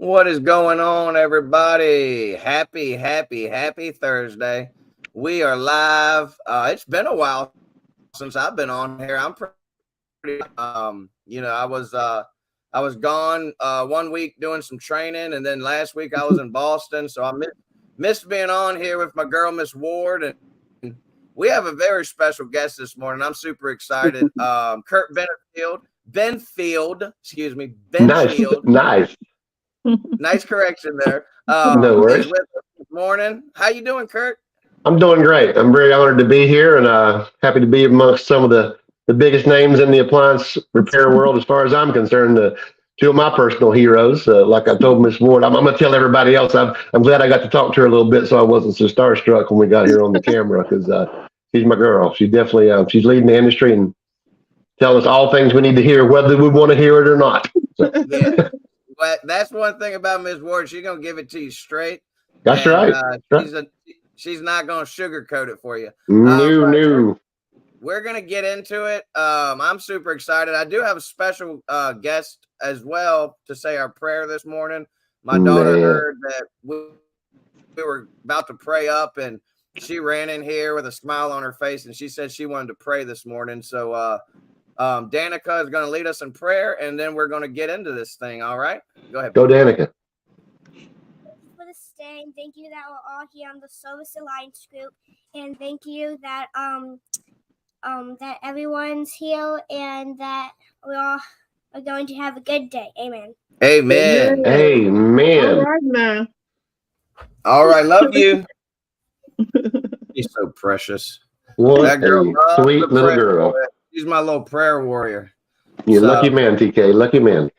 What is going on, everybody? Happy Thursday. We are live. It's been a while since I've been on here. I'm pretty, I was gone 1 week doing some training, and then last week I was in Boston, so I missed being on here with my girl, Miss Ward, and we have a very special guest this morning. I'm super excited. Kurt Benfield, excuse me, Benfield. Nice. Nice correction there. No worries. Is with us this morning. How you doing, Kurt? I'm doing great. I'm very honored to be here and happy to be amongst some of the biggest names in the appliance repair world as far as I'm concerned. Two of my personal heroes. Like I told Miss Ward, I'm going to tell everybody else. I'm glad I got to talk to her a little bit so I wasn't so starstruck when we got here on the camera because she's my girl. She definitely she's leading the industry and telling us all things we need to hear, whether we want to hear it or not. So. Yeah. But that's one thing about Ms. Ward. She's going to give it to you straight. That's and, right. She's not going to sugarcoat it for you. No. We're going to get into it. I'm super excited. I do have a special guest as well to say our prayer this morning. My daughter heard that we were about to pray up, and she ran in here with a smile on her face, and she said she wanted to pray this morning. So, Danica is going to lead us in prayer, and then we're going to get into this thing. All right, go ahead. Go, Danica. For this day, and thank you that we're all here on the Service Alliance group, and thank you that that everyone's here, and that we all are going to have a good day. Amen. Amen. Amen. All right now. All right, love you. She's so precious. What that girl, a sweet little girl. She's my little prayer warrior. You're a lucky man, TK. Lucky man.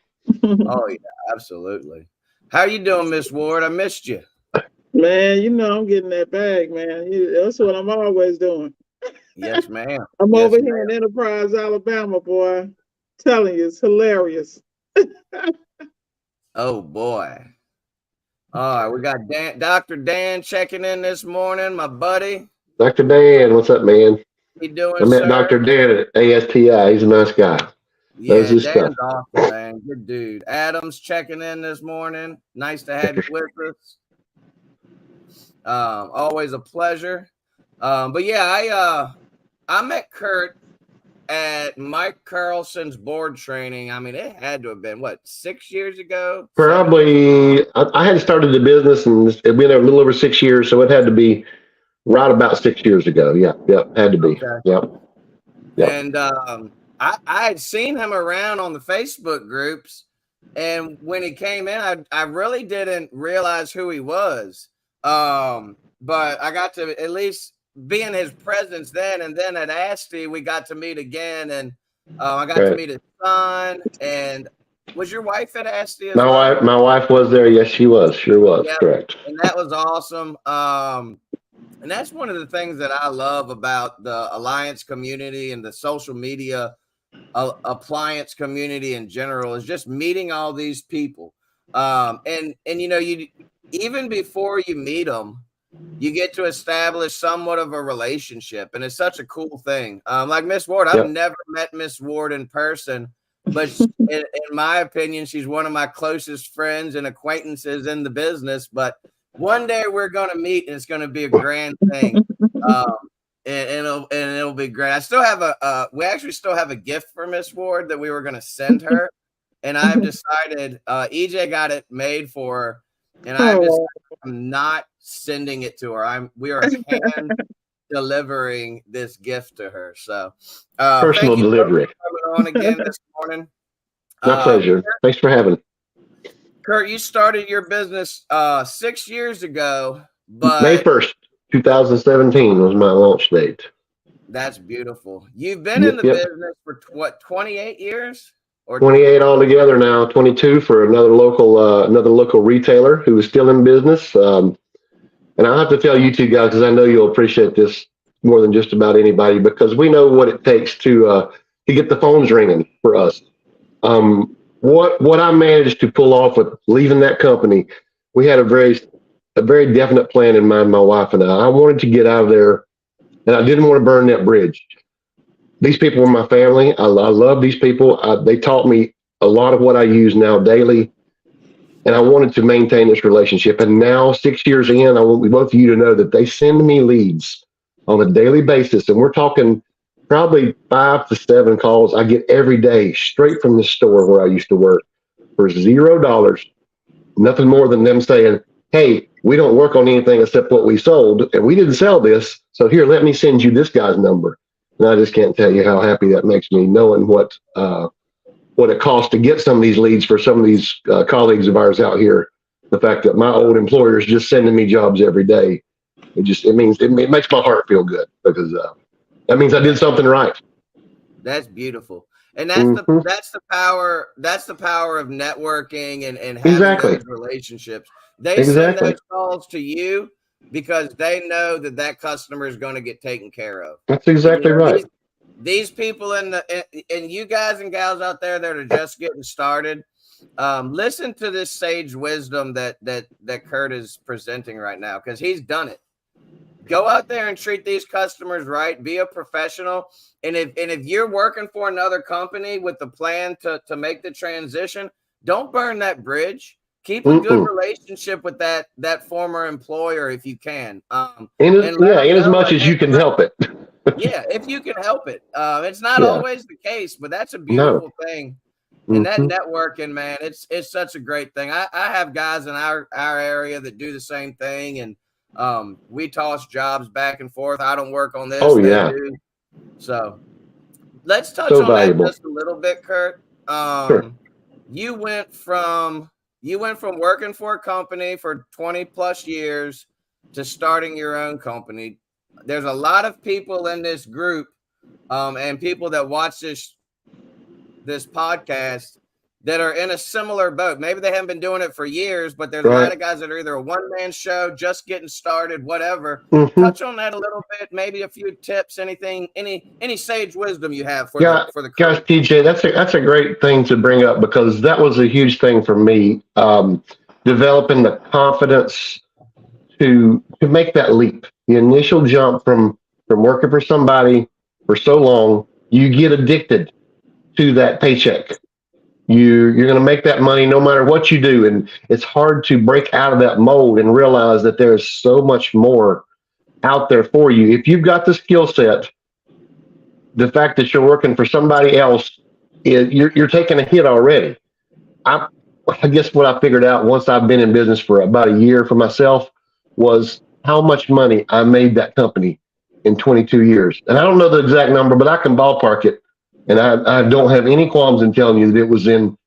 Oh, yeah, absolutely. How you doing, Miss Ward? I missed you. Man, you know I'm getting that bag, man. That's what I'm always doing. Yes, ma'am. I'm over here in Enterprise, Alabama, boy. I'm telling you, it's hilarious. Oh, boy. All right, we got Dr. Dan checking in this morning, my buddy. Dr. Dan, what's up, man? You doing, I met Dr. Dan at ASTI. He's a nice guy. Yeah, Dan's awesome, man. Good dude. Adam's checking in this morning. Nice to have you with us. Always a pleasure. But yeah, I met Kurt at Mike Carlson's board training. I mean, it had to have been, 6 years ago? Probably. I had started the business and it's been a little over 6 years, so it had to be right about 6 years ago. Yep, had to be. Okay. Yep. And I had seen him around on the Facebook groups, and when he came in, I really didn't realize who he was. But I got to at least be in his presence then, and then at ASTI we got to meet again, and I got to meet his son. And was your wife at ASTI as well? My wife was there. Yes, she was. Sure was. Yep. Correct. And that was awesome. And that's one of the things that I love about the Alliance community and the social media appliance community in general is just meeting all these people. And you know, you even before you meet them, you get to establish somewhat of a relationship, and it's such a cool thing. Like Miss Ward, I've never met Miss Ward in person, but in my opinion, she's one of my closest friends and acquaintances in the business. But one day we're going to meet, and it's going to be a grand thing. And it'll be great. I still have we actually still have a gift for Miss Ward that we were going to send her. And I've decided, EJ got it made for her, and I'm not sending it to her. We are hand delivering this gift to her. So personal delivery. Coming on again this morning. My pleasure. Thanks for having me. Kurt, you started your business 6 years ago, but May 1st, 2017 was my launch date. That's beautiful. You've been in the business for 28 years? Or 28 altogether now, 22 for another local retailer who is still in business. And I'll have to tell you two guys, because I know you'll appreciate this more than just about anybody, because we know what it takes to get the phones ringing for us. What I managed to pull off with leaving that company, we had a very definite plan in mind, my wife and I. I wanted to get out of there, and I didn't want to burn that bridge. These people were my family. I love these people. They taught me a lot of what I use now daily. And I wanted to maintain this relationship. And now 6 years in, I want both of you to know that they send me leads on a daily basis. And we're talking probably 5 to 7 calls I get every day straight from the store where I used to work for $0. Nothing more than them saying, hey, we don't work on anything except what we sold, and we didn't sell this. So here, let me send you this guy's number. And I just can't tell you how happy that makes me, knowing what it costs to get some of these leads for some of these colleagues of ours out here. The fact that my old employer is just sending me jobs every day, it makes my heart feel good, because that means I did something right. That's beautiful. And that's the power of networking and having those relationships. They send those calls to you because they know that customer is going to get taken care of. That's exactly right. These people and you guys and gals out there that are just getting started, listen to this sage wisdom that Kurt is presenting right now, because he's done it. Go out there and treat these customers right. Be a professional. And if you're working for another company with the plan to make the transition, don't burn that bridge. Keep a good relationship with that former employer if you can. In as much as you can help it. Yeah, if you can help it. It's not always the case, but that's a beautiful thing. And that networking, man, it's such a great thing. I have guys in our area that do the same thing, and we toss jobs back and forth. I don't work on this. Oh, yeah. Do. So let's touch on that just a little bit, Kurt. Sure. You went from working for a company for 20 plus years to starting your own company. There's a lot of people in this group and people that watch this podcast that are in a similar boat. Maybe they haven't been doing it for years, but there's a lot of guys that are either a one-man show, just getting started, whatever. Touch on that a little bit, maybe a few tips, anything, any sage wisdom you have for the guys. TJ, that's a great thing to bring up, because that was a huge thing for me, developing the confidence to make that leap. The initial jump from working for somebody for so long, you get addicted to that paycheck. You're going to make that money no matter what you do. And it's hard to break out of that mold and realize that there's so much more out there for you. If you've got the skill set, the fact that you're working for somebody else, you're taking a hit already. I guess what I figured out once I've been in business for about a year for myself was how much money I made that company in 22 years. And I don't know the exact number, but I can ballpark it. And I don't have any qualms in telling you that it was in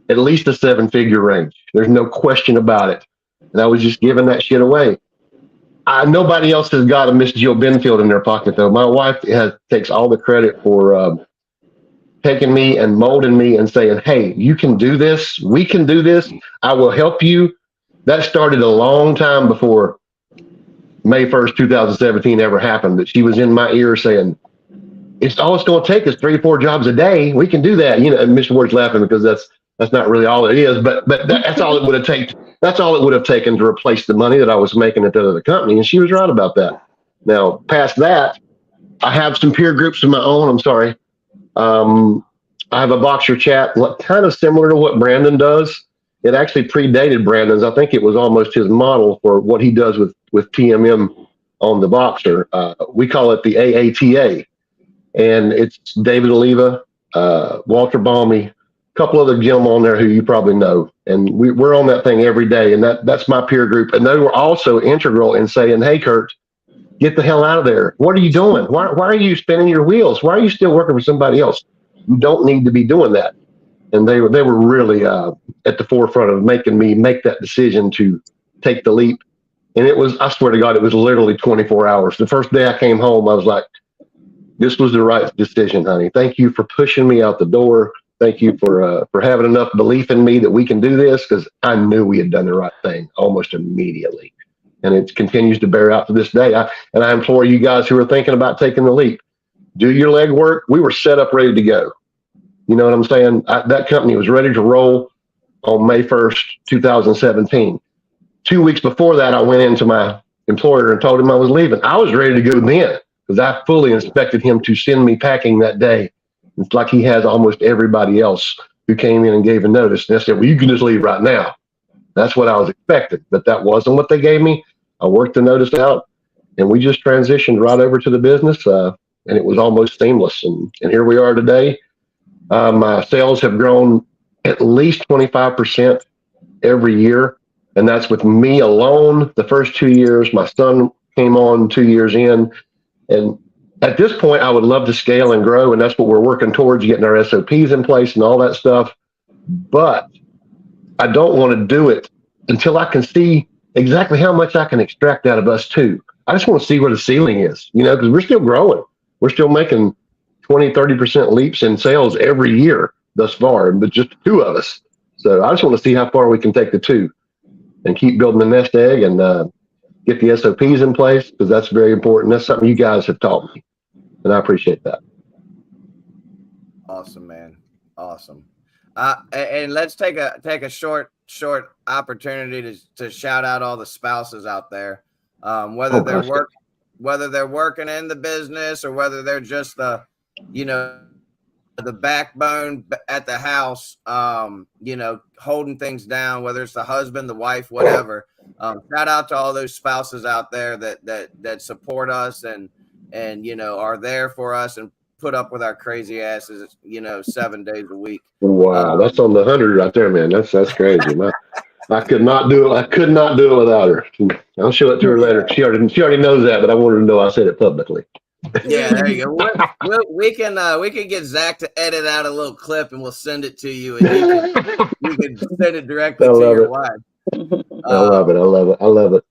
at least a 7-figure range. There's no question about it. And I was just giving that shit away. Nobody else has got a Miss Jill Benfield in their pocket, though. My wife takes all the credit for taking me and molding me and saying, hey, you can do this. We can do this. I will help you. That started a long time before May 1st, 2017 ever happened. But she was in my ear saying, it's all it's going to take is 3 or 4 jobs a day. We can do that. And Mr. Ward's laughing because that's not really all it is, but that's all it would have taken. That's all it would have taken to replace the money that I was making at the other company. And she was right about that. Now, past that, I have some peer groups of my own. I'm sorry. I have a Boxer chat, kind of similar to what Brandon does. It actually predated Brandon's. I think it was almost his model for what he does with TMM on the Boxer. We call it the AATA. And it's David Oliva, Walter Balmy, a couple other gentlemen on there who you probably know. And we're on that thing every day. And that's my peer group. And they were also integral in saying, hey, Kurt, get the hell out of there. What are you doing? Why are you spinning your wheels? Why are you still working for somebody else? You don't need to be doing that. And they were really at the forefront of making me make that decision to take the leap. And it was, I swear to God, it was literally 24 hours. The first day I came home, I was like, this was the right decision, honey. Thank you for pushing me out the door. Thank you for having enough belief in me that we can do this, because I knew we had done the right thing almost immediately. And it continues to bear out to this day. I implore you guys who are thinking about taking the leap, do your legwork. We were set up, ready to go. You know what I'm saying? That company was ready to roll on May 1st, 2017. 2 weeks before that, I went into my employer and told him I was leaving. I was ready to go then, because I fully expected him to send me packing that day. It's like he has almost everybody else who came in and gave a notice. And I said, well, you can just leave right now. That's what I was expecting, but that wasn't what they gave me. I worked the notice out, and we just transitioned right over to the business, and it was almost seamless. And here we are today. My sales have grown at least 25% every year, and that's with me alone. The first 2 years, my son came on 2 years in, and at this point, I would love to scale and grow, and that's what we're working towards, getting our SOPs in place and all that stuff. But I don't want to do it until I can see exactly how much I can extract out of us too. I just want to see where the ceiling is, because we're still growing. We're still making 20, 30% leaps in sales every year thus far, but just the two of us. So I just want to see how far we can take the two and keep building the nest egg and get the SOPs in place, because that's very important. That's something you guys have taught me, and I appreciate that. Awesome, man. Awesome. And let's take a short opportunity to shout out all the spouses out there, whether they're working in the business or whether they're just the backbone at the house, holding things down, whether it's the husband, the wife, whatever. Shout out to all those spouses out there that support us and are there for us and put up with our crazy asses, 7 days a week. Wow, that's on the 100 right there, man. That's crazy. I could not do it. I could not do it without her. I'll show it to her later. She already knows that, but I wanted her to know I said it publicly. Yeah, there you go. We can get Zach to edit out a little clip and we'll send it to you, and you can send it directly to your wife. I love it. I love it.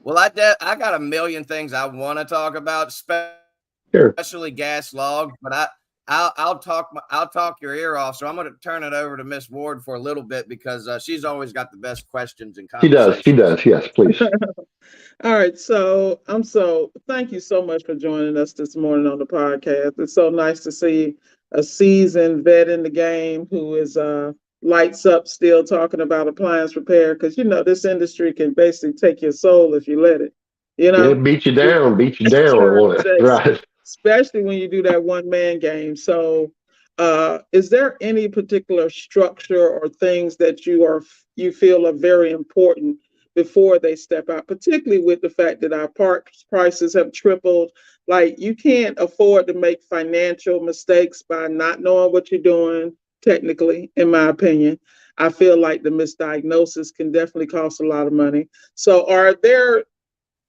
Well, I got a million things I want to talk about, especially gas logs, but I'll talk your ear off. So I'm going to turn it over to Miss Ward for a little bit, because she's always got the best questions and conversations. She does. Yes, please. All right. So thank you so much for joining us this morning on the podcast. It's so nice to see a seasoned vet in the game who is lights up still talking about appliance repair, because this industry can basically take your soul if you let it. It beat you down. Right. Especially when you do that one-man game. So is there any particular structure or things that you feel are very important before they step out, particularly with the fact that our parts prices have tripled? Like, you can't afford to make financial mistakes by not knowing what you're doing technically, in my opinion. I feel like the misdiagnosis can definitely cost a lot of money. So are there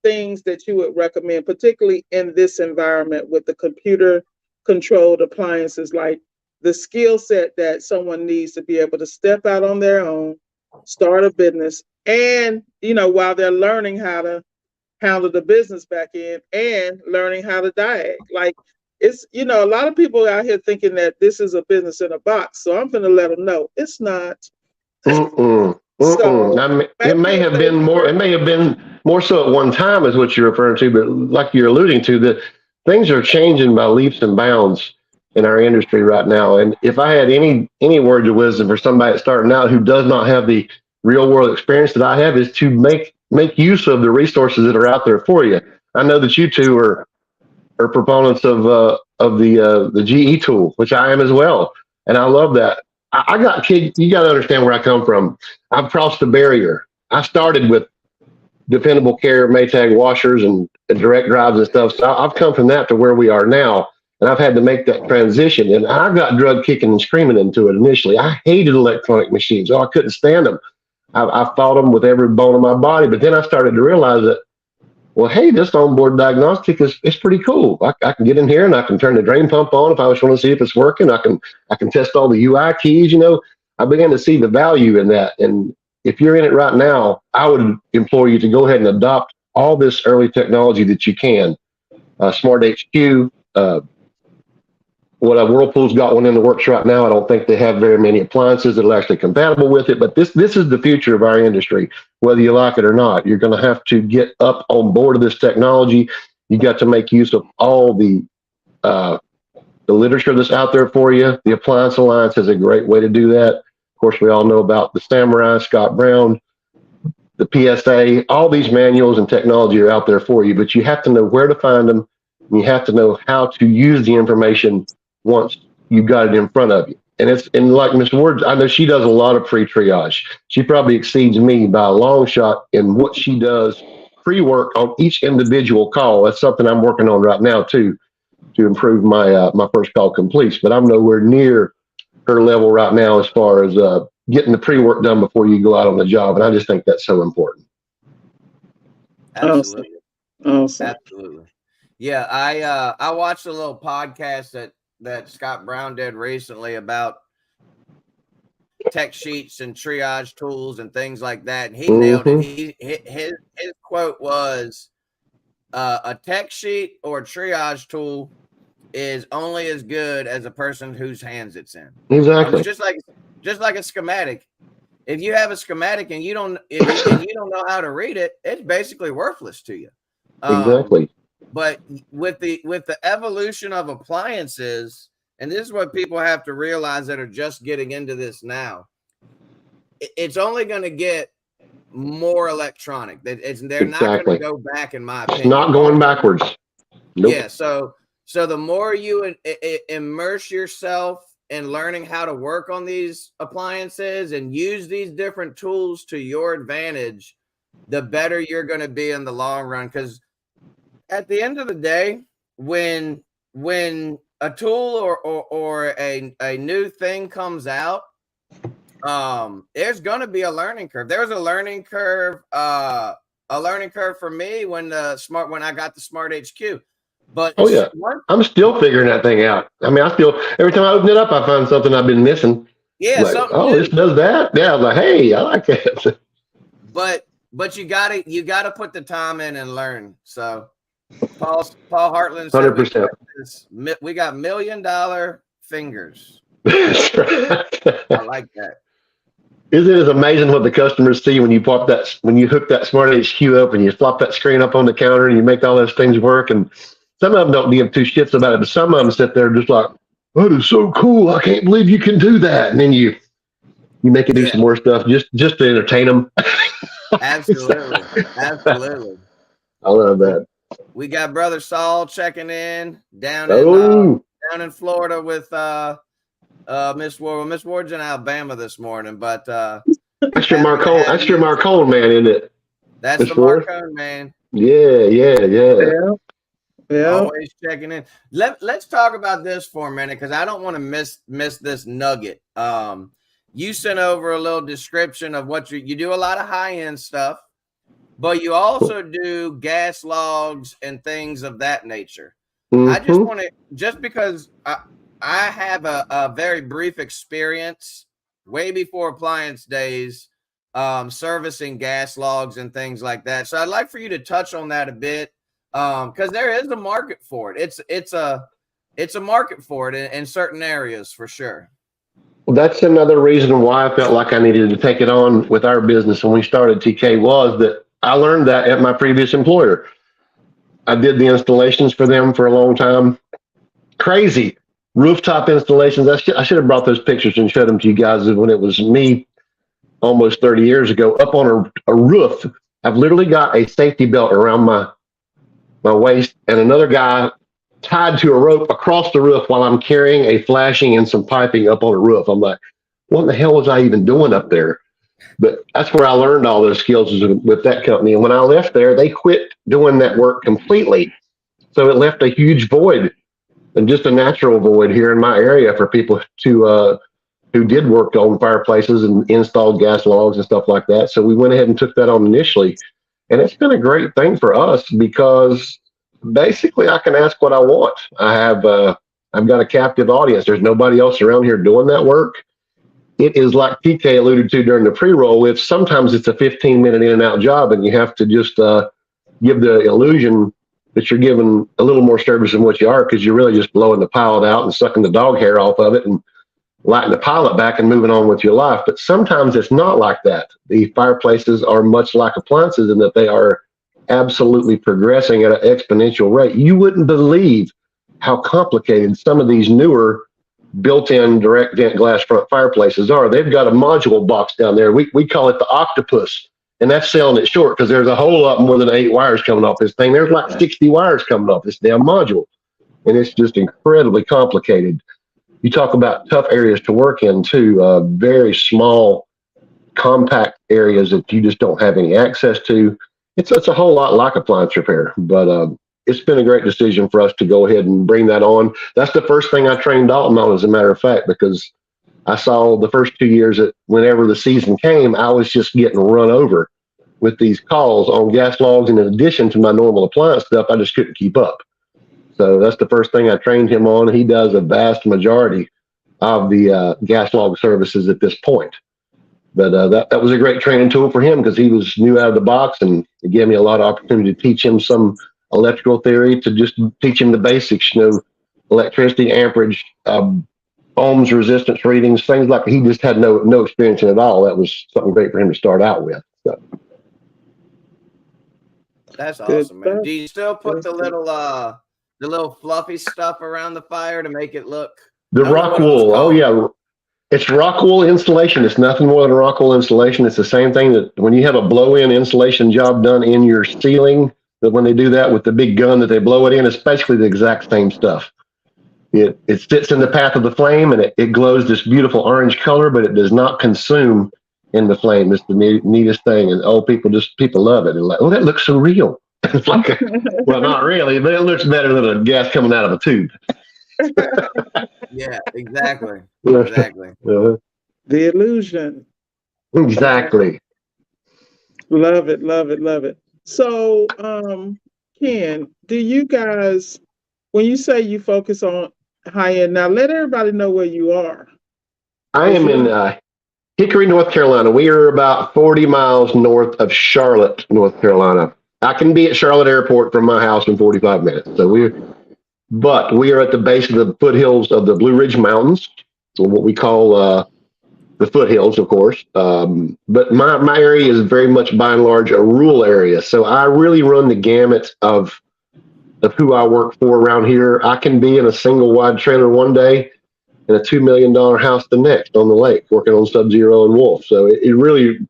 things that you would recommend, particularly in this environment with the computer controlled appliances, like the skill set that someone needs to be able to step out on their own, start a business, and while they're learning how to handle the business back end and learning how to diag? Like, it's a lot of people out here thinking that this is a business in a box, so I'm going to let them know it's not. So it may have been more. It may have been more so at one time, is what you're referring to. But like you're alluding to, that things are changing by leaps and bounds in our industry right now. And if I had any words of wisdom for somebody that's starting out who does not have the real world experience that I have, is to make use of the resources that are out there for you. I know that you two are proponents of the GE tool, which I am as well, and I love that. I got kids. You got to understand where I come from. I've crossed the barrier. I started with Dependable Care, Maytag washers, and direct drives and stuff. So I've come from that to where we are now, and I've had to make that transition. And I got drug kicking and screaming into it initially. I hated electronic machines. I couldn't stand them. I fought them with every bone in my body. But then I started to realize that, well, hey, this onboard diagnostic is pretty cool. I can get in here and I can turn the drain pump on if I just want to see if it's working. I can test all the UI keys. I began to see the value in that. And if you're in it right now, I would implore you to go ahead and adopt all this early technology that you can. Smart HQ, Whirlpool's got one in the works right now. I don't think they have very many appliances that are actually compatible with it, but this is the future of our industry, whether you like it or not. You're going to have to get up on board of this technology. You got to make use of all the literature that's out there for you. The Appliance Alliance is a great way to do that. Of course, we all know about the Samurai, Scott Brown, the PSA. All these manuals and technology are out there for you, but you have to know where to find them. And you have to know how to use the information once you've got it in front of you. and like Ms. Ward, I know she does a lot of pre-triage. She probably exceeds me by a long shot in what she does pre-work on each individual call. That's something I'm working on right now too, to improve my my first call completes. But I'm nowhere near her level right now as far as getting the pre-work done before you go out on the job. And I just think that's so important. Absolutely. Awesome. Absolutely. Yeah, I watched a little podcast that Scott Brown did recently about tech sheets and triage tools and things like that. And he nailed it. His quote was, a tech sheet or a triage tool is only as good as a person whose hands it's in. Exactly. It's just like a schematic. If you have a schematic and you don't know how to read it, it's basically worthless to you. Exactly. But with the evolution of appliances, and this is what people have to realize that are just getting into this now, it's only going to get more electronic. They're not going to go back, in my opinion. It's not going backwards. Nope. Yeah. So the more you immerse yourself in learning how to work on these appliances and use these different tools to your advantage, the better you're going to be in the long run. Because at the end of the day, when a tool or a new thing comes out, there's going to be a learning curve. There was a learning curve for me when I got the Smart HQ. But I'm still figuring that thing out. I mean, every time I open it up, I find something I've been missing. Yeah, like, this does that. Yeah, I was like, hey, I like that. But you gotta put the time in and learn. So Paul Heartland said 100%. We got $1 million fingers. That's right. I like that. Isn't it amazing what the customers see when you hook that Smart HQ up and you flop that screen up on the counter and you make all those things work? And some of them don't give two shits about it, but some of them sit there just like, that is so cool. I can't believe you can do that. And then you make it do some more stuff just to entertain them. Absolutely. Absolutely. I love that. We got Brother Saul checking in down in Florida with Miss Ward. Miss Ward's in Alabama this morning, but that's your Marcone man, isn't it? That's the Marcone man. Yeah. Always checking in. Let's talk about this for a minute, because I don't want to miss this nugget. You sent over a little description of what you do. A lot of high-end stuff, but you also do gas logs and things of that nature. I just want to, just because I have a very brief experience way before appliance days, servicing gas logs and things like that. So I'd like for you to touch on that a bit, because there is a market for it. It's a market for it in certain areas for sure. Well, that's another reason why I felt like I needed to take it on with our business when we started TK, was that I learned that at my previous employer. I did the installations for them for a long time. Crazy rooftop installations. I should have brought those pictures and showed them to you guys when it was me almost 30 years ago up on a roof. I've literally got a safety belt around my waist and another guy tied to a rope across the roof while I'm carrying a flashing and some piping up on a roof. I'm like, what in the hell was I even doing up there? But that's where I learned all those skills with that company. And when I left there, they quit doing that work completely. So it left a huge void, and just a natural void here in my area for people who did work on fireplaces and installed gas logs and stuff like that. So we went ahead and took that on initially. And it's been a great thing for us because basically I can ask what I want. I've got a captive audience. There's nobody else around here doing that work. It is like PK alluded to during the pre-roll. Sometimes it's a 15-minute in and out job, and you have to just give the illusion that you're giving a little more service than what you are, because you're really just blowing the pilot out and sucking the dog hair off of it and lighting the pilot back and moving on with your life. But sometimes it's not like that. The fireplaces are much like appliances in that they are absolutely progressing at an exponential rate. You wouldn't believe how complicated some of these newer built-in direct vent glass front fireplaces are. They've got a module box down there. We call it the octopus, and that's selling it short because there's a whole lot more than 8 wires coming off this thing. There's like 60 wires coming off this damn module, and it's just incredibly complicated. you talk about tough areas to work in too, very small, compact areas that you just don't have any access to. It's a whole lot like appliance repair, but it's been a great decision for us to go ahead and bring that on. That's the first thing I trained Dalton on, as a matter of fact, because I saw the first 2 years that whenever the season came, I was just getting run over with these calls on gas logs. And in addition to my normal appliance stuff, I just couldn't keep up. So that's the first thing I trained him on. He does a vast majority of the gas log services at this point. But that was a great training tool for him because he was new out of the box, and it gave me a lot of opportunity to teach him some electrical theory, to just teach him the basics, electricity, amperage, ohms, resistance readings, things like he just had no experience in at all. That was something great for him to start out with. So. That's awesome, man. Do you still put the little fluffy stuff around the fire to make it look? The rock wool. Oh yeah. It's rock wool insulation. It's nothing more than rock wool insulation. It's the same thing that when you have a blow-in insulation job done in your ceiling, that when they do that with the big gun that they blow it in, it's basically the exact same stuff. It sits in the path of the flame, and it glows this beautiful orange color, but it does not consume in the flame. It's the neatest thing, and people love it. They're like, oh, that looks so real. It's like, well, not really, but it looks better than a gas coming out of a tube. Yeah, exactly. Exactly. The illusion. Exactly. Love it, love it, love it. So, Ken, do you guys, when you say you focus on high end, now let everybody know where you are. I am in Hickory, North Carolina. We are about 40 miles north of Charlotte, North Carolina. I can be at Charlotte Airport from my house in 45 minutes. So we are at the base of the foothills of the Blue Ridge Mountains, what we call the foothills, of course. But my area is very much, by and large, a rural area. So I really run the gamut of who I work for around here. I can be in a single wide trailer one day and a $2 million house the next on the lake, working on Sub-Zero and Wolf. So it really,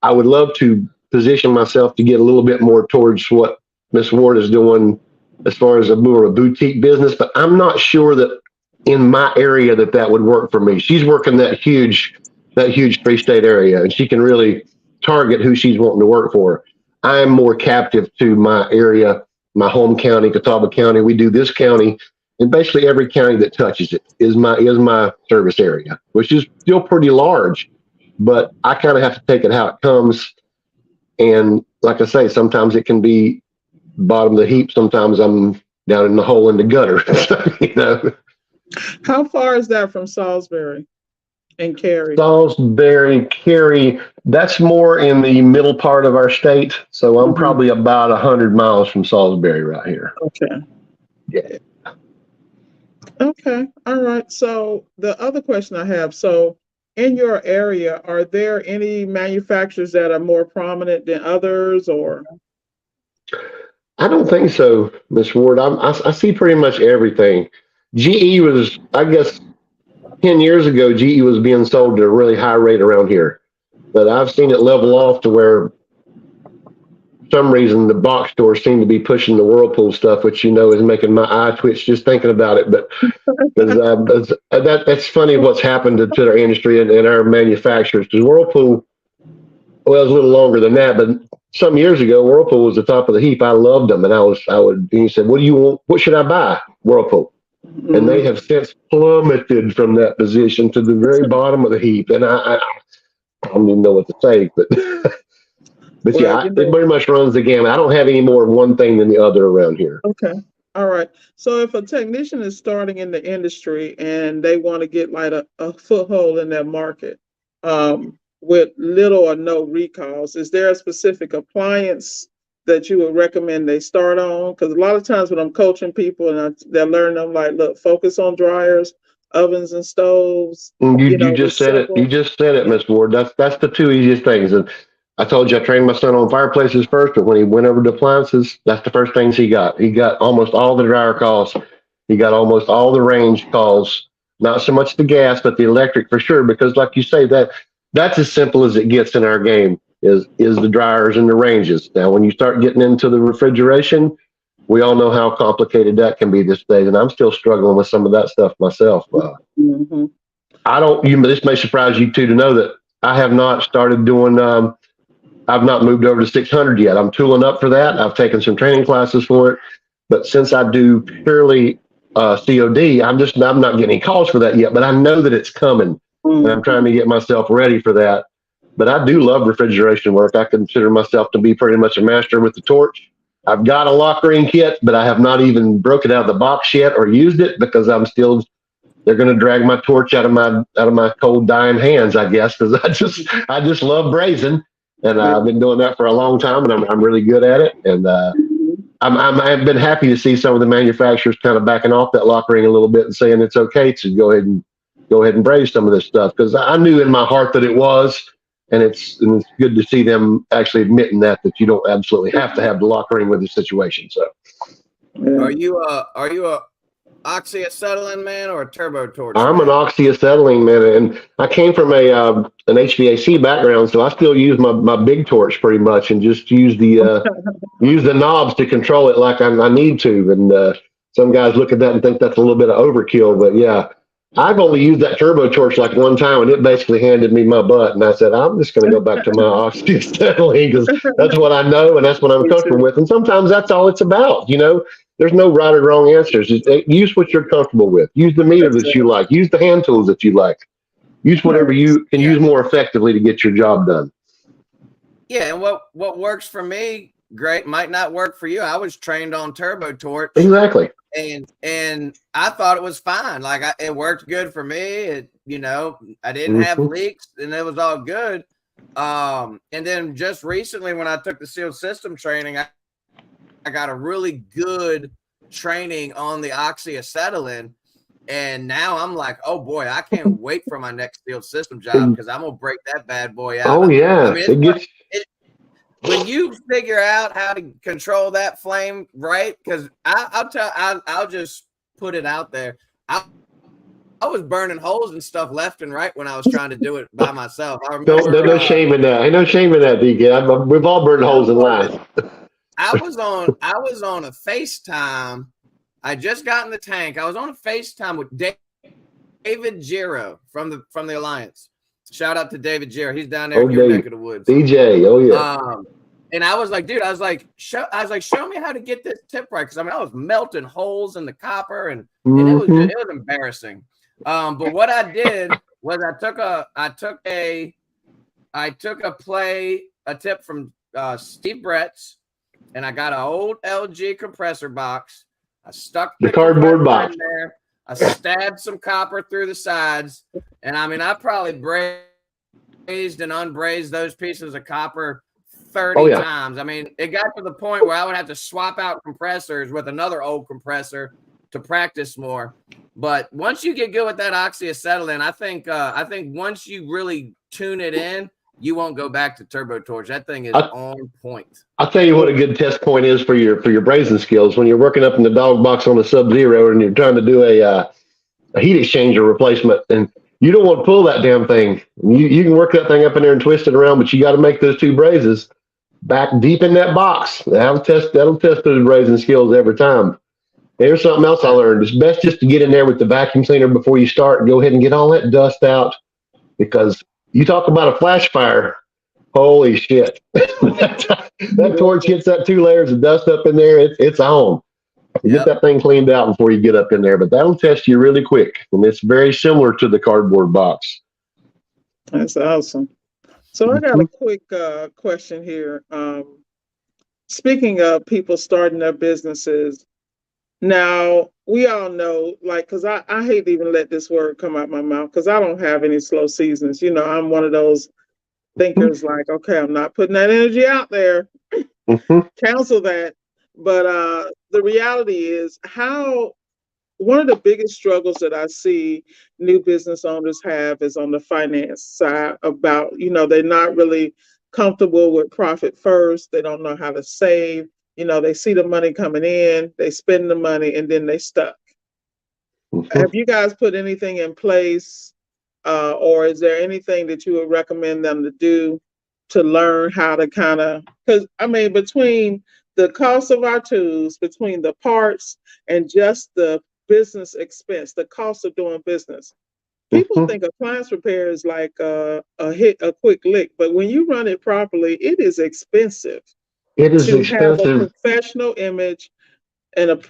I would love to position myself to get a little bit more towards what Miss Ward is doing as far as more of a boutique business, but I'm not sure that in my area that would work for me. She's working that huge 3-state area, and she can really target who she's wanting to work for. I am more captive to my area, my home county, Catawba County. We do this county, and basically every county that touches it is my service area, which is still pretty large, but I kind of have to take it how it comes. And like I say, sometimes it can be bottom of the heap. Sometimes I'm down in the hole in the gutter. How far is that from Salisbury and Cary? Salisbury, Cary, that's more in the middle part of our state. So I'm probably about 100 miles from Salisbury right here. Okay. Yeah. Okay. All right. So the other question I have, so in your area, are there any manufacturers that are more prominent than others, or? I don't think so, Miss Ward. I see pretty much everything. GE was, I guess, 10 years ago, GE was being sold at a really high rate around here. But I've seen it level off to where, for some reason, the box stores seem to be pushing the Whirlpool stuff, which, is making my eye twitch just thinking about it. But that's funny what's happened to our industry and our manufacturers. Because Whirlpool, well, it was a little longer than that, but some years ago, Whirlpool was the top of the heap. I loved them, and he said, "What do you want? What should I buy?" Whirlpool, and they have since plummeted from that position to the very bottom of the heap. And I don't even know what to say, but yeah, it very much runs the gamut. I don't have any more one thing than the other around here. Okay, all right. So if a technician is starting in the industry and they want to get like a foothold in that market, with little or no recalls, is there a specific appliance that you would recommend they start on? Because a lot of times when I'm coaching people and they're learning, I'm like, look, focus on dryers, ovens, and stoves. You just said it. You just said it, Miss Ward. That's the two easiest things. And I told you I trained my son on fireplaces first, but when he went over to appliances, that's the first things he got. He got almost all the dryer calls. He got almost all the range calls. Not so much the gas, but the electric for sure. Because like you say, that's as simple as it gets in our game is the dryers and the ranges. Now, when you start getting into the refrigeration, we all know how complicated that can be these days, and I'm still struggling with some of that stuff myself. Mm-hmm. I don't. This may surprise you too to know that I have not started doing. I've not moved over to 600 yet. I'm tooling up for that. I've taken some training classes for it, but since I do purely COD, I'm not getting any calls for that yet. But I know that it's coming, and I'm trying to get myself ready for that. But I do love refrigeration work. I consider myself to be pretty much a master with the torch. I've got a lockering kit, but I have not even broken it out of the box yet or used it because I'm still. They're going to drag my torch out of my cold dying hands, I guess, because I just love brazing, and I've been doing that for a long time, and I'm really good at it. And I've been happy to see some of the manufacturers kind of backing off that lockering a little bit and saying it's okay to go ahead and braze some of this stuff, because I knew in my heart that it was. And it's good to see them actually admitting that you don't absolutely have to have the lockering with the situation. So, are you a oxyacetylene man or a turbo torch? I'm man? an oxyacetylene man, and I came from an HVAC background, so I still use my big torch pretty much, and just use the knobs to control it like I need to. And some guys look at that and think that's a little bit of overkill, but yeah. I've only used that turbo torch like one time, and it basically handed me my butt. And I said, I'm just going to go back to my oxyacetylene because that's what I know and that's what I'm comfortable with. And sometimes that's all it's about. There's no right or wrong answers. Just use what you're comfortable with. Use the meter that you like. Use the hand tools that you like. Use whatever you can use more effectively to get your job done. Yeah, and what works for me, great, might not work for you. I was trained on turbo torch. Exactly. And I thought it was fine. Like it worked good for me. I didn't have leaks, and it was all good. And then just recently, when I took the sealed system training, I got a really good training on the oxyacetylene, and now I'm like, oh boy, I can't wait for my next sealed system job because I'm gonna break that bad boy out. Oh yeah, when you figure out how to control that flame right, because I'll just put it out there. I was burning holes and stuff left and right when I was trying to do it by myself. I remember, no shame in that. Ain't no shame in that, DK. We've all burned holes in life. I was on a FaceTime. I just got in the tank. I was on a FaceTime with David Giro from the Alliance. Shout out to David Giro. He's down there in your neck of the woods. DJ, oh yeah. And I was like, dude, show me how to get this tip right, because I was melting holes in the copper, and it was embarrassing. But what I did was I took a tip from Steve Brett's, and I got an old LG compressor box. I stuck the cardboard box in there. I stabbed some copper through the sides, and I probably brazed and unbrazed those pieces of copper 30 times. It got to the point where I would have to swap out compressors with another old compressor to practice more. But once you get good with that oxyacetylene, I think once you really tune it in, you won't go back to turbo torch. That thing is on point. I'll tell you what a good test point is for your brazing skills. When you're working up in the dog box on a Sub-Zero and you're trying to do a heat exchanger replacement, and you don't want to pull that damn thing. You can work that thing up in there and twist it around, but you got to make those two brazes back deep in that box. That'll test those brazing skills every time. Here's something else I learned. It's best just to get in there with the vacuum cleaner before you start and go ahead and get all that dust out, because you talk about a flash fire. Holy shit. that torch hits that 2 layers of dust up in there. It's on. Get that thing cleaned out before you get up in there, but that'll test you really quick. And it's very similar to the cardboard box. That's awesome. So I got a quick question here. Speaking of people starting their businesses, now we all know, like, because I hate to even let this word come out my mouth, because I don't have any slow seasons. I'm one of those thinkers like, okay, I'm not putting that energy out there. Cancel that. But the reality is one of the biggest struggles that I see new business owners have is on the finance side about, they're not really comfortable with profit first. They don't know how to save. They see the money coming in, they spend the money, and then they stuck. Have you guys put anything in place, or is there anything that you would recommend them to do to learn how to kind of, because between the cost of our tools between the parts and just the business expense, the cost of doing business. People think appliance repair is like a quick lick, but when you run it properly, it is expensive. It is to have a expensive. professional image and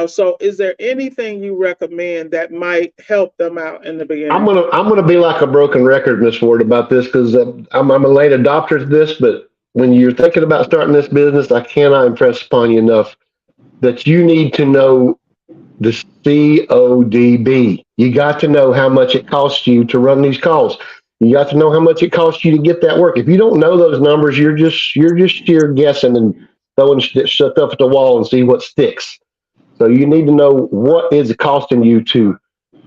so is there anything you recommend that might help them out in the beginning? I'm gonna be like a broken record, Miss Ward, about this because I'm a late adopter to this. But when you're thinking about starting this business, I cannot impress upon you enough that you need to know the CODB. You got to know how much it costs you to run these calls. You got to know how much it costs you to get that work. If you don't know those numbers, you're just sheer guessing and throwing stuff at the wall and see what sticks. So you need to know what is it costing you to,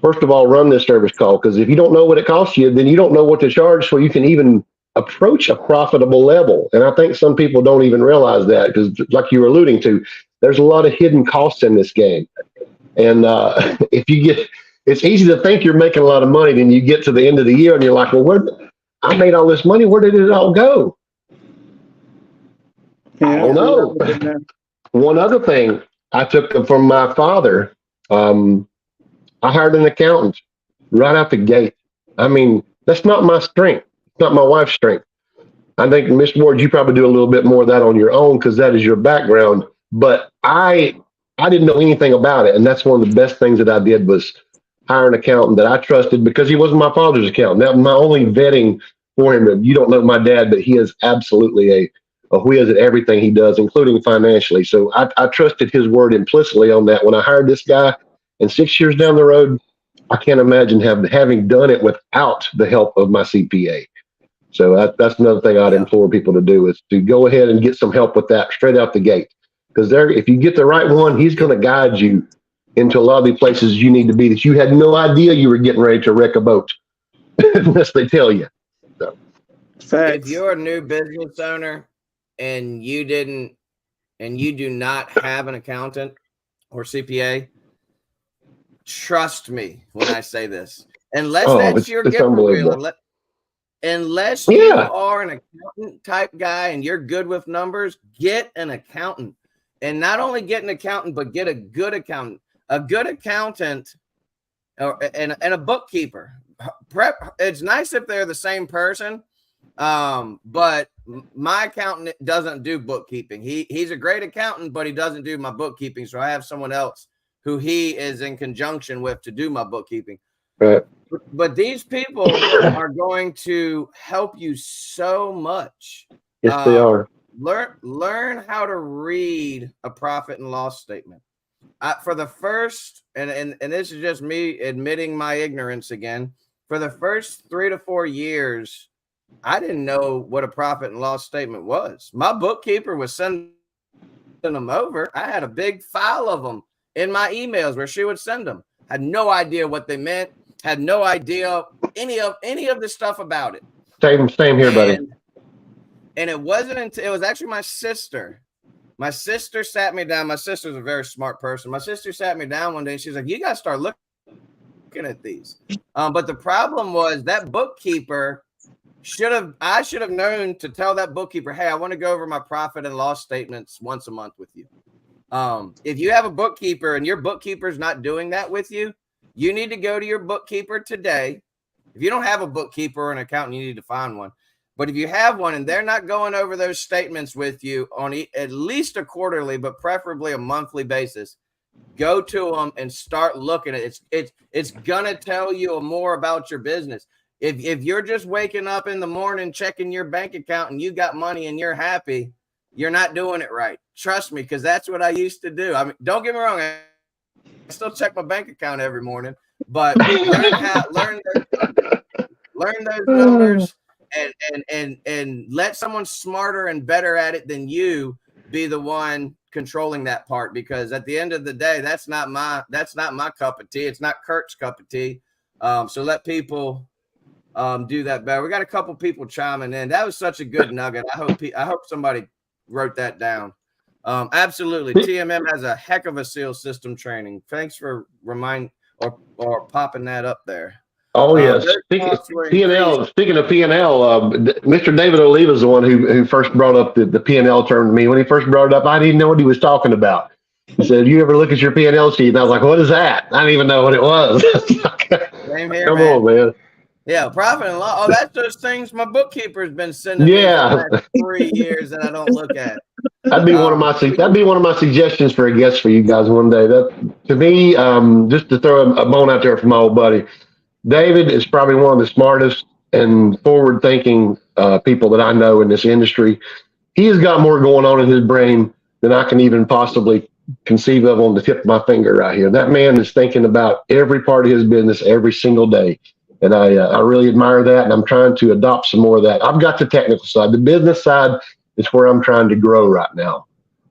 first of all, run this service call. Because if you don't know what it costs you, then you don't know what to charge so you can even approach a profitable level. And I think some people don't even realize that because, like you were alluding to, there's a lot of hidden costs in this game. And if you get, it's easy to think you're making a lot of money, then you get to the end of the year and you're like, well, I made all this money. Where did it all go? Yeah, I don't know. One other thing I took from my father, I hired an accountant right out the gate. I mean, that's not my strength. It's not my wife's strength. I think, Miss Ward, you probably do a little bit more of that on your own because that is your background. But I didn't know anything about it. And that's one of the best things that I did was hire an accountant that I trusted because he wasn't my father's accountant. That was my only vetting for him. You don't know my dad, but he is absolutely a whiz at everything he does, including financially. So I trusted his word implicitly on that when I hired this guy. And 6 years down the road, I can't imagine having done it without the help of my CPA. So that's another thing I'd implore people to do is to go ahead and get some help with that straight out the gate. Because if you get the right one, he's going to guide you into a lot of the places you need to be that you had no idea you were getting ready to wreck a boat unless they tell you. So. If you're a new business owner and you do not have an accountant or CPA, trust me when I say this. Unless that's your gift reel, unless you are an accountant type guy and you're good with numbers, get an accountant. And not only get an accountant, but get a good accountant. A good accountant and a bookkeeper. It's nice if they're the same person, but my accountant doesn't do bookkeeping. He's a great accountant, but he doesn't do my bookkeeping. So I have someone else who he is in conjunction with to do my bookkeeping. Right. But these people are going to help you so much. Yes, they are. Learn how to read a profit and loss statement. For the first, and this is just me admitting my ignorance again. For the first 3 to 4 years, I didn't know what a profit and loss statement was. My bookkeeper was sending them over. I had a big file of them in my emails where she would send them. Had no idea what they meant. Had no idea any of the stuff about it. Same here, buddy. And it wasn't until it was actually my sister. My sister sat me down. My sister's a very smart person. My sister sat me down one day and she's like, you got to start looking at these. But the problem was that bookkeeper I should have known to tell that bookkeeper, hey, I want to go over my profit and loss statements once a month with you. If you have a bookkeeper and your bookkeeper's not doing that with you, you need to go to your bookkeeper today. If you don't have a bookkeeper or an accountant, you need to find one. But if you have one and they're not going over those statements with you on at least a quarterly, but preferably a monthly basis, go to them and start looking at it. It's gonna tell you more about your business. If you're just waking up in the morning, checking your bank account and you got money and you're happy, you're not doing it right. Trust me, because that's what I used to do. I mean, don't get me wrong. I still check my bank account every morning, but learn those numbers. And let someone smarter and better at it than you be the one controlling that part, because at the end of the day, that's not my cup of tea. It's not Kurt's cup of tea. So let people do that better. We got a couple people chiming in. That was such a good nugget. I hope somebody wrote that down. Absolutely. TMM has a heck of a SEAL system training. Thanks for popping that up there. Oh yeah. Their costs were P&L. increased. Speaking of P&L, Mr. David Oliva is the one who first brought up the P&L term to me. When he first brought it up, I didn't know what he was talking about. He said, "You ever look at your P&L sheet?" And I was like, "What is that?" I didn't even know what it was. Same here, Come man. on, man. Yeah, profit and loss. Oh, that's those things my bookkeeper's been sending me for the last 3 years that I don't look at. That'd be one of my suggestions for a guest for you guys one day. That to me, just to throw a bone out there for my old buddy, David is probably one of the smartest and forward-thinking people that I know in this industry. He has got more going on in his brain than I can even possibly conceive of on the tip of my finger right here. That man is thinking about every part of his business every single day. And I really admire that, and I'm trying to adopt some more of that. I've got the technical side. The business side is where I'm trying to grow right now,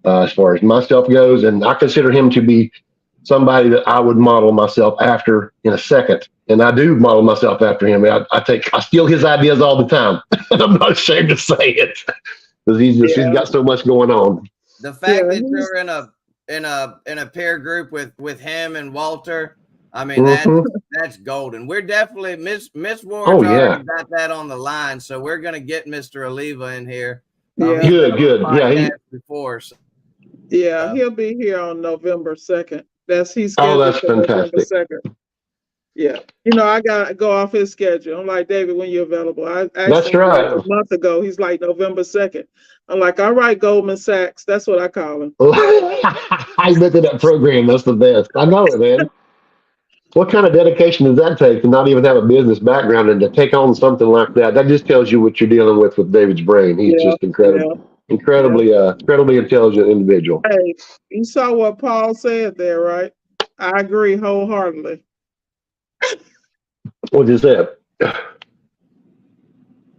as far as myself goes. And I consider him to be somebody that I would model myself after in a second. And I do model myself after him. I steal his ideas all the time. I'm not ashamed to say it, because he's got so much going on. The fact that you're in a peer group with him and Walter, I mean, that's golden. We're definitely Miss Ward's already got that on the line, so we're gonna get Mr. Oliva in here. Good. Yeah, he'll be here on November 2nd. He's scheduled for fantastic. November 2nd. Yeah, I gotta go off his schedule. I'm like, David, when you available? I asked That's him right. a month ago. He's like, November 2nd. I'm like, all right, Goldman Sachs. That's what I call him. I invented that program. That's the best. I know it, man. What kind of dedication does that take to not even have a business background and to take on something like that? That just tells you what you're dealing with David's brain. He's just incredibly intelligent individual. Hey, you saw what Paul said there, right? I agree wholeheartedly. What is that?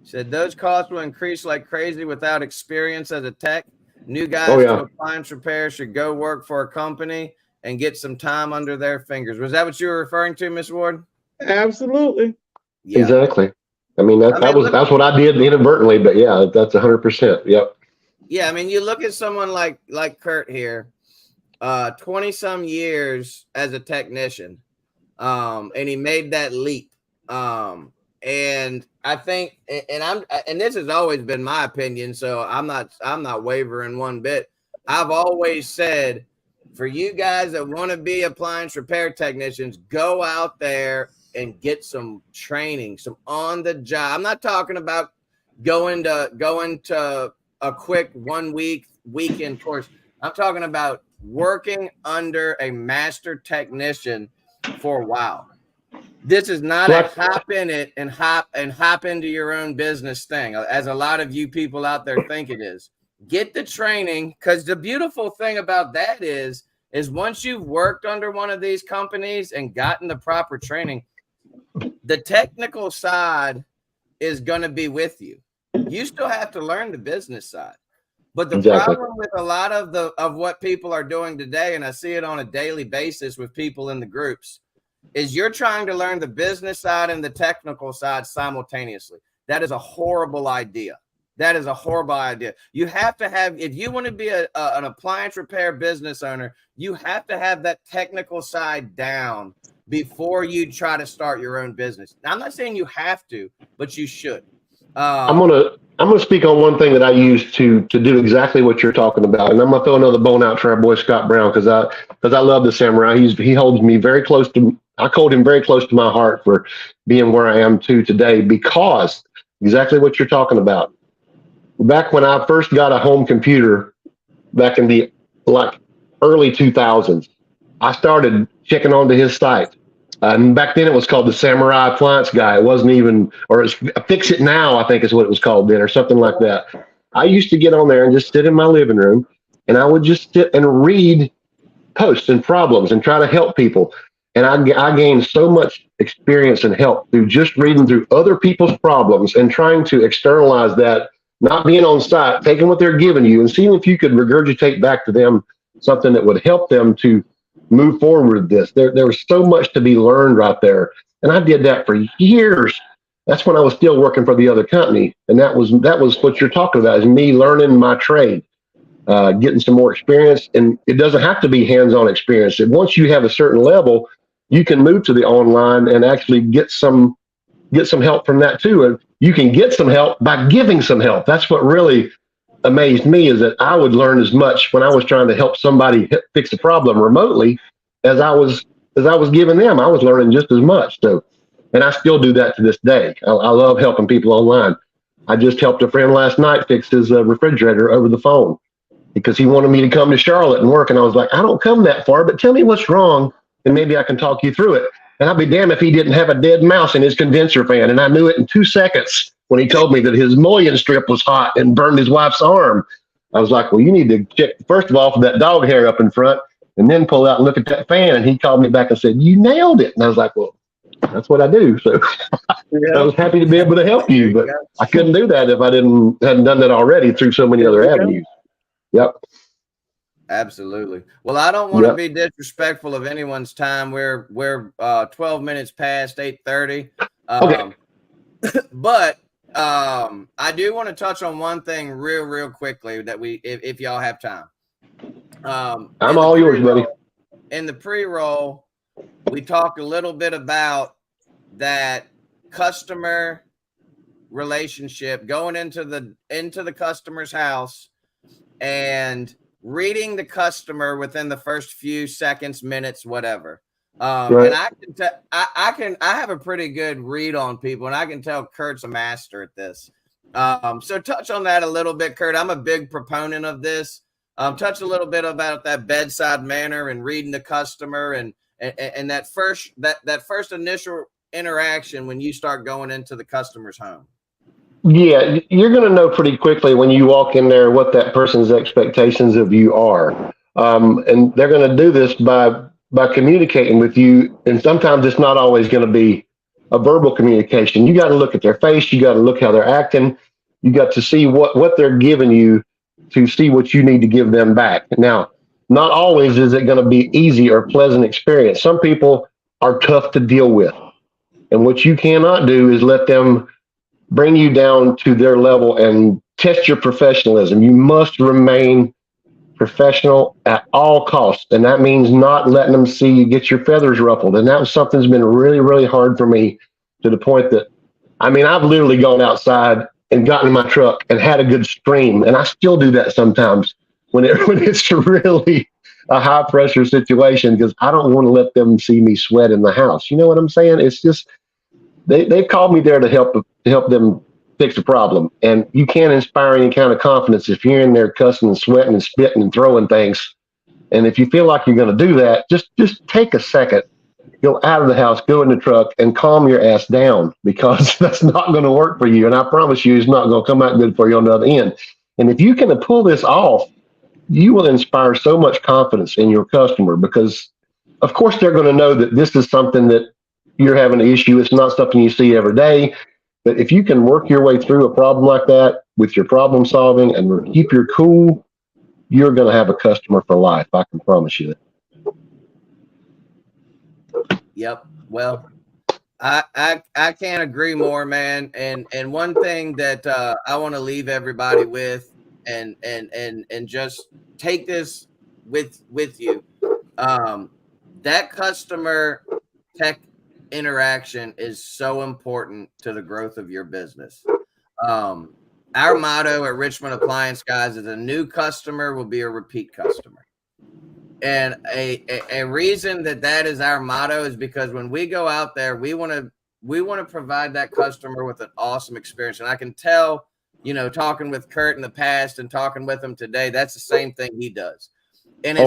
Said those costs will increase like crazy without experience as a tech. New guys to appliance repair should go work for a company and get some time under their fingers. Was that what you were referring to, Ms. Ward? Absolutely. Yeah. Exactly. I mean, that's what I did inadvertently, but yeah, that's 100%. Yep. Yeah, I mean, you look at someone like Kurt here, 20 some years as a technician, and he made that leap. And I think, and this has always been my opinion, so I'm not wavering one bit. I've always said, for you guys that want to be appliance repair technicians, go out there and get some training, some on the job. I'm not talking about going to a quick 1 week weekend course. I'm talking about working under a master technician for a while. This is not a hop in it and hop into your own business thing, as a lot of you people out there think it is. Get the training, because the beautiful thing about that is once you've worked under one of these companies and gotten the proper training, the technical side is going to be with you. You still have to learn the business side. But the problem with a lot of what people are doing today, and I see it on a daily basis with people in the groups, is you're trying to learn the business side and the technical side simultaneously. That is a horrible idea. That is a horrible idea. You have to have, if you want to be an appliance repair business owner, you have to have that technical side down before you try to start your own business. Now, I'm not saying you have to, but you should. I'm gonna speak on one thing that I use to do exactly what you're talking about, and I'm gonna throw another bone out to our boy Scott Brown, because I love the samurai. He holds me very close to. I hold him very close to my heart for being where I am today, because exactly what you're talking about. Back when I first got a home computer, back in the early 2000s, I started checking onto his site. And back then it was called the Samurai Appliance Guy. It wasn't even, or it's Fix It Now, I think is what it was called then, or something like that. I used to get on there and just sit in my living room, and I would just sit and read posts and problems and try to help people. And I gained so much experience and help through just reading through other people's problems and trying to externalize that, not being on site, taking what they're giving you and seeing if you could regurgitate back to them something that would help them to move forward with this. There was so much to be learned right there. And I did that for years. That's when I was still working for the other company. And that was what you're talking about, is me learning my trade, getting some more experience. And it doesn't have to be hands-on experience. And once you have a certain level, you can move to the online and actually get some help from that too. And you can get some help by giving some help. That's what really amazed me, is that I would learn as much when I was trying to help somebody fix a problem remotely as I was giving them. I was learning just as much. So, and I still do that to this day. I love helping people online. I just helped a friend last night fix his refrigerator over the phone because he wanted me to come to Charlotte and work. And I was like, I don't come that far, but tell me what's wrong and maybe I can talk you through it. And I'd be damned if he didn't have a dead mouse in his condenser fan. And I knew it in 2 seconds when he told me that his mullion strip was hot and burned his wife's arm. I was like, well, you need to check, first of all, for that dog hair up in front, and then pull out and look at that fan. And he called me back and said, you nailed it. And I was like, well, that's what I do. So I was happy to be able to help you, but I couldn't do that if I hadn't done that already through so many other avenues. Yep. Absolutely. Well, I don't want to be disrespectful of anyone's time. We're 12 minutes past 8:30. Okay. But I do want to touch on one thing real quickly that if y'all have time. I'm all yours, buddy. In the pre-roll, we talked a little bit about that customer relationship, going into the customer's house and reading the customer within the first few seconds, minutes, whatever. Right. And I have a pretty good read on people, and I can tell Kurt's a master at this. So touch on that a little bit, Kurt. I'm a big proponent of this. Touch a little bit about that bedside manner and reading the customer and that first initial interaction when you start going into the customer's home. Yeah, you're going to know pretty quickly when you walk in there what that person's expectations of you are. And they're going to do this by communicating with you. And sometimes it's not always going to be a verbal communication. You got to look at their face. You got to look how they're acting. You got to see what they're giving you to see what you need to give them back. Now, not always is it going to be easy or pleasant experience. Some people are tough to deal with. And what you cannot do is let them bring you down to their level and test your professionalism. You must remain professional at all costs. And that means not letting them see you get your feathers ruffled. And that was something that's been really, really hard for me, to the point that, I mean, I've literally gone outside and gotten in my truck and had a good stream. And I still do that sometimes when it's really a high pressure situation, because I don't want to let them see me sweat in the house. You know what I'm saying? It's just, they've called me there to help them fix a problem. And you can't inspire any kind of confidence if you're in there cussing and sweating and spitting and throwing things. And if you feel like you're going to do that, just take a second, go out of the house, go in the truck, and calm your ass down, because that's not going to work for you. And I promise you, it's not going to come out good for you on the other end. And if you can pull this off, you will inspire so much confidence in your customer, because of course they're going to know that this is something that you're having an issue. It's not something you see every day. But if you can work your way through a problem like that with your problem solving and keep your cool, you're going to have a customer for life. I can promise you that. Yep. Well, I can't agree more, man. And one thing that I want to leave everybody with, and just take this with you, that customer tech interaction is so important to the growth of your business. Our motto at Richmond Appliance, guys, is a new customer will be a repeat customer. And a reason that is our motto is because when we go out there, we want to provide that customer with an awesome experience. And I can tell, talking with Kurt in the past and talking with him today, that's the same thing he does. And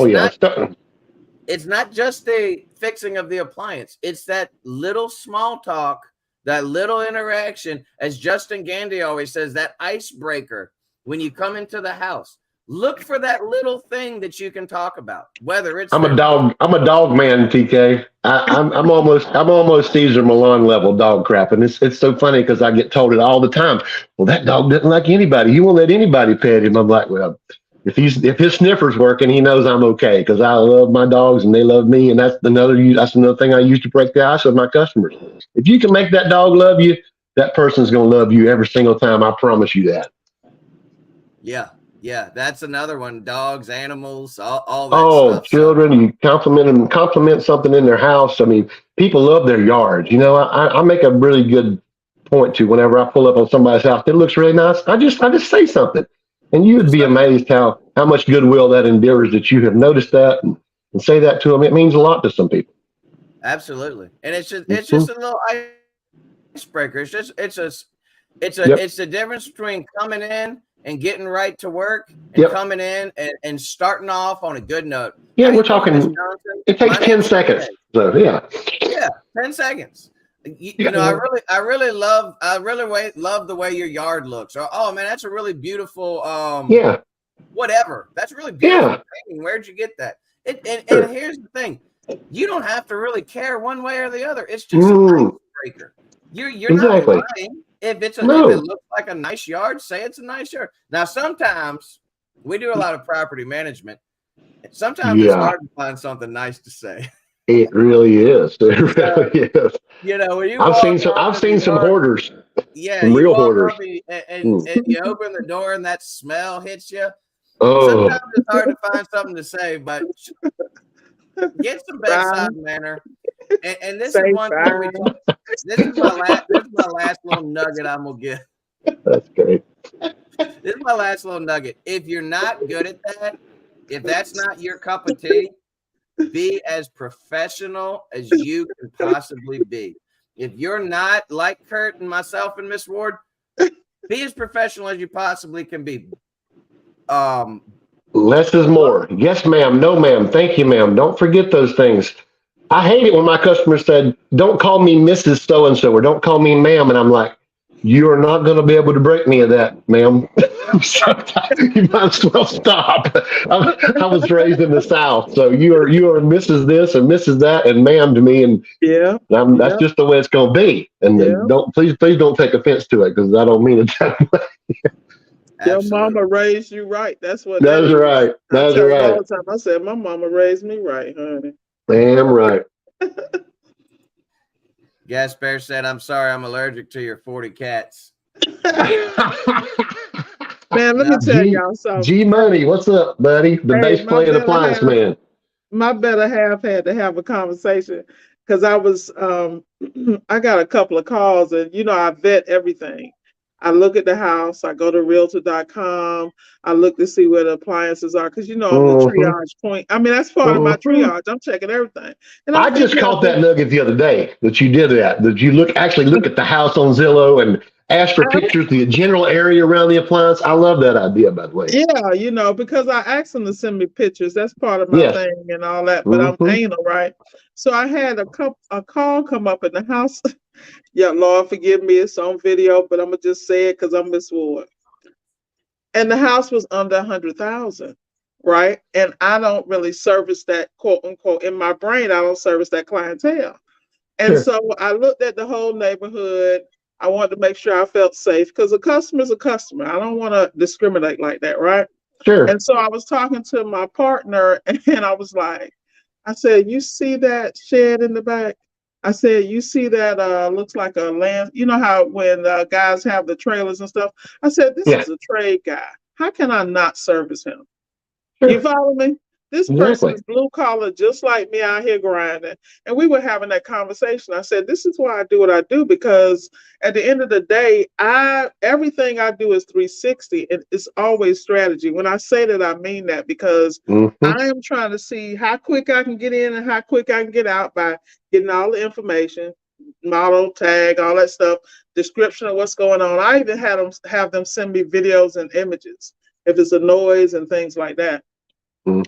it's not just the fixing of the appliance. It's that little small talk, that little interaction, as Justin Gandy always says, that icebreaker when you come into the house. Look for that little thing that you can talk about. Whether it's I'm a dog man, TK. I'm almost Caesar Milan level dog crap, and it's so funny because I get told it all the time. Well, that dog doesn't like anybody. He won't let anybody pet him. I'm like, well, if his sniffer's working, he knows I'm okay, because I love my dogs and they love me, and that's another thing I use to break the ice with my customers. If you can make that dog love you, that person's going to love you every single time. I promise you that. Yeah. Yeah, that's another one. Dogs, animals, all that Oh, stuff. children, you compliment something in their house. I mean, people love their yards. I make a really good point to whenever I pull up on somebody's house, it looks really nice. I just say something. And you would be amazed how much goodwill that endures that you have noticed that and say that to them. It means a lot to some people. Absolutely. And it's just Mhm. a little icebreaker. It's Yep. the difference between coming in and getting right to work and Yep. coming in and starting off on a good note. Yeah, How we're you doing, Miss talking, Johnson? it takes My 10 name's seconds. TJ. So, yeah. Yeah, 10 seconds. Yeah. I really love the way your yard looks. Or, oh man, that's a really beautiful Yeah. whatever. That's a really beautiful Yeah. painting. Where'd you get that? And Sure. here's the thing. You don't have to really care one way or the other. It's just an icebreaker. You're not Exactly. lying. If it No. looks like a nice yard, say it's a nice yard. Now sometimes we do a lot of property management. Sometimes it's Yeah. hard to find something nice to say. It really is. It So, really is. when you I've walk seen some hoarders, yeah, some you real walk hoarders. up and you open the door and that smell hits you. Oh, Sometimes it's hard to find something to say, but get some bedside manner. And this is one thing we talk. This is my last little nugget I'm gonna give. that's great. This is my last little nugget. If you're not good at that, if that's not your cup of tea, be as professional as you can possibly be. If you're not like Kurt and myself and Miss Ward, be as professional as you possibly can be. Less is more. Yes, ma'am. No, ma'am. Thank you, ma'am. Don't forget those things. I hate it when my customers said, "Don't call me Mrs. So and so," or "Don't call me ma'am," and I'm like, "You are not going to be able to break me of that, ma'am." You might as well stop. I was raised in the South, so you are Mrs. This and Mrs. that and ma'am to me, and that's just the way it's going to be. And don't please don't take offense to it because I don't mean it that way. Your mama raised you right. That's what That's that is. right. That's I tell right. you all the time. I said my mama raised me right, honey. Damn right. Gasper said, "I'm sorry, I'm allergic to your 40 cats." Man, let me tell y'all something. G Money, what's up, buddy? The bass playing appliance man. My better half had to have a conversation because I was I got a couple of calls and I vet everything. I look at the house, I go to realtor.com, I look to see where the appliances are because I'm the triage point. I mean, that's part of my triage. I'm checking everything. And I just caught that nugget the other day that you did that you actually look at the house on Zillow and ask for pictures of the general area around the appliance. I love that idea, by the way. Yeah, because I asked them to send me pictures. That's part of my thing and all that. But I'm anal, right? So I had a call come up in the house. Yeah, Lord forgive me, it's on video, but I'm gonna just say it because I'm Miss Ward. And the house was under 100,000, right? And I don't really service that quote unquote in my brain. I don't service that clientele. And so I looked at the whole neighborhood. I wanted to make sure I felt safe because a customer's a customer. I don't want to discriminate like that, right? Sure. And so I was talking to my partner and I was like, I said, you see that shed in the back? I said, you see that looks like a land, you know how when guys have the trailers and stuff? I said, this is a trade guy. How can I not service him? Sure. You follow me? This person is blue collar, just like me out here grinding. And we were having that conversation. I said, this is why I do what I do, because at the end of the day, everything I do is 360 and it's always strategy. When I say that, I mean that because I am trying to see how quick I can get in and how quick I can get out by getting all the information, model, tag, all that stuff, description of what's going on. I even have them send me videos and images if it's a noise and things like that.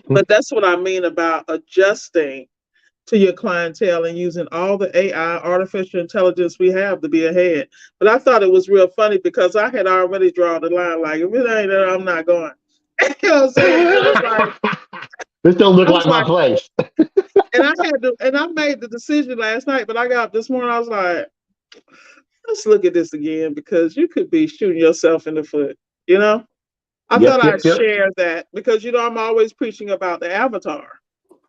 But that's what I mean about adjusting to your clientele and using all the AI, artificial intelligence we have to be ahead. But I thought it was real funny because I had already drawn the line, like, if it ain't there, I'm not going. You know what I'm saying? This don't look like my place. And I made the decision last night, but I got up this morning, I was like, let's look at this again because you could be shooting yourself in the foot, I thought I'd share that because, I'm always preaching about the avatar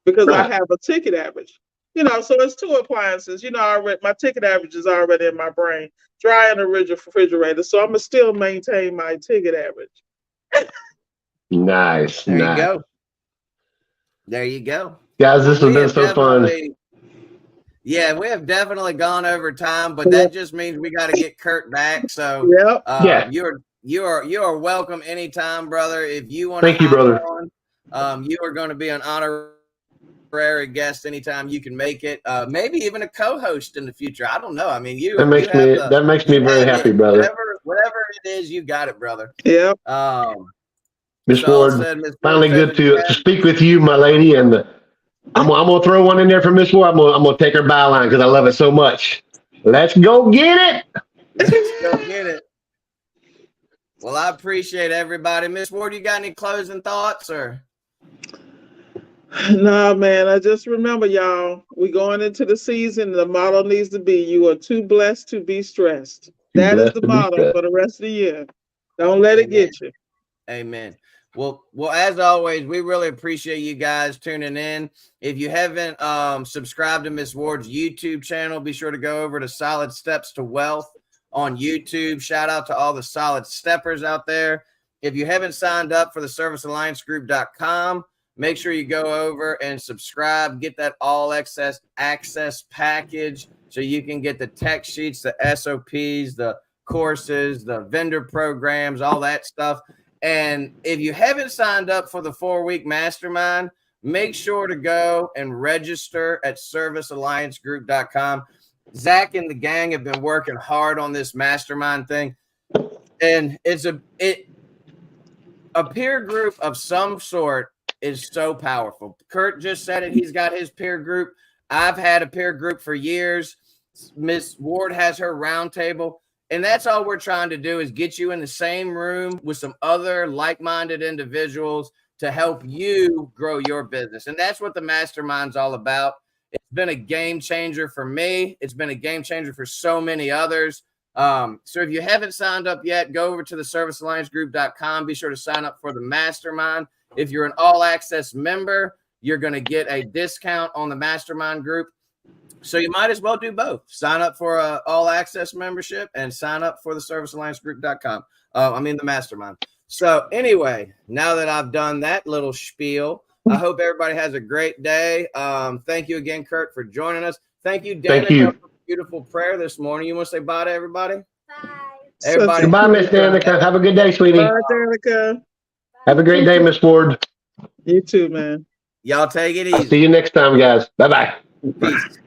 because I have a ticket average, so it's 2 appliances, my ticket average is already in my brain, dry and a refrigerator. So I'm going to still maintain my ticket average. Nice. There you Nice. go. There you go. Guys, this has been so fun. Yeah, we have definitely gone over time, but that just means we got to get Kurt back. So Yep. you are welcome anytime, brother. If you want to Thank you, brother. you are going to be an honorary guest anytime you can make it. Maybe even a co-host in the future. I don't know. I mean, that makes me very happy, brother. Whatever it is, you got it, brother. Yep. Miss Ward, finally good to speak with you, my lady, and I'm gonna throw one in there for Miss Ward. I'm gonna take her byline because I love it so much. Let's go get it. Let's go get it. Well, I appreciate everybody. Miss Ward, you got any closing thoughts or? Nah, man. I just remember, y'all, we going into the season. The motto needs to be: "You are too blessed to be stressed." That is the motto for the rest of the year. Don't let it get you. Amen. Well, as always, we really appreciate you guys tuning in. If you haven't subscribed to Miss Ward's YouTube channel, be sure to go over to Solid Steps to Wealth on YouTube. Shout out to all the solid steppers out there. If you haven't signed up for the servicealliancegroup.com, make sure you go over and subscribe, get that all access package so you can get the tech sheets, the SOPs, the courses, the vendor programs, all that stuff. And if you haven't signed up for the 4-week mastermind, make sure to go and register at servicealliancegroup.com. Zach and the gang have been working hard on this mastermind thing. And it's a peer group of some sort is so powerful. Kurt just said it. He's got his peer group. I've had a peer group for years. Miss Ward has her roundtable. And that's all we're trying to do is get you in the same room with some other like-minded individuals to help you grow your business. And that's what the mastermind's all about. It's been a game changer for me. It's been a game changer for so many others. So if you haven't signed up yet, go over to the servicealliancegroup.com. Be sure to sign up for the mastermind. If you're an all-access member, you're going to get a discount on the mastermind group. So you might as well do both. Sign up for a all-access membership and sign up for the servicealliancegroup.com. The mastermind. So anyway, now that I've done that little spiel, I hope everybody has a great day. Thank you again, Kurt, for joining us. Thank you, Danica, for the beautiful prayer this morning. You want to say bye to everybody? Bye. Everybody. Goodbye, Miss Danica. Have a good day, sweetie. Bye, Danica. Have a great day, Miss Ward. You too, man. Y'all take it easy. I'll see you next time, guys. Bye-bye. Peace.